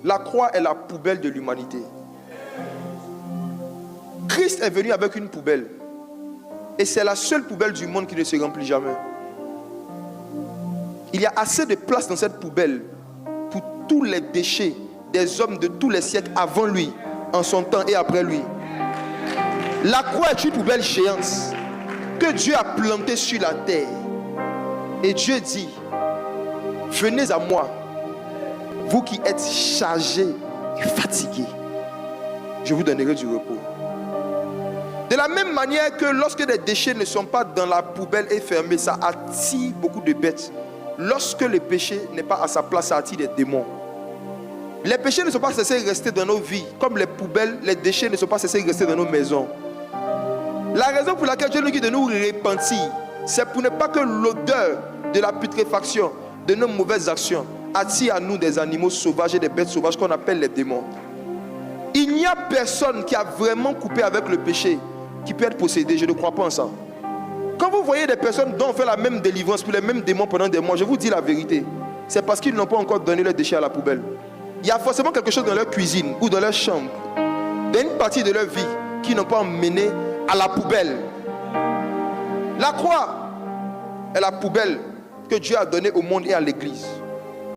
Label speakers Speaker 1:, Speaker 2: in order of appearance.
Speaker 1: La croix est la poubelle de l'humanité. Christ est venu avec une poubelle. Et c'est la seule poubelle du monde qui ne se remplit jamais. Il y a assez de place dans cette poubelle pour tous les déchets des hommes de tous les siècles avant lui, en son temps et après lui. La croix est une poubelle géante que Dieu a plantée sur la terre. Et Dieu dit, venez à moi, vous qui êtes chargés et fatigués, je vous donnerai du repos. De la même manière que lorsque les déchets ne sont pas dans la poubelle et fermés, ça attire beaucoup de bêtes. Lorsque le péché n'est pas à sa place, ça attire des démons. Les péchés ne sont pas censés rester dans nos vies, comme les poubelles, les déchets ne sont pas censés rester dans nos maisons. La raison pour laquelle Dieu nous dit de nous repentir, c'est pour ne pas que l'odeur de la putréfaction, de nos mauvaises actions, attire à nous des animaux sauvages et des bêtes sauvages qu'on appelle les démons. Il n'y a personne qui a vraiment coupé avec le péché qui peut être possédé. Je ne crois pas en ça. Quand vous voyez des personnes dont on fait la même délivrance pour les mêmes démons pendant des mois, je vous dis la vérité, c'est parce qu'ils n'ont pas encore donné leurs déchets à la poubelle. Il y a forcément quelque chose dans leur cuisine ou dans leur chambre, dans une partie de leur vie qu'ils n'ont pas emmené à la poubelle. La croix est la poubelle que Dieu a donnée au monde et à l'église.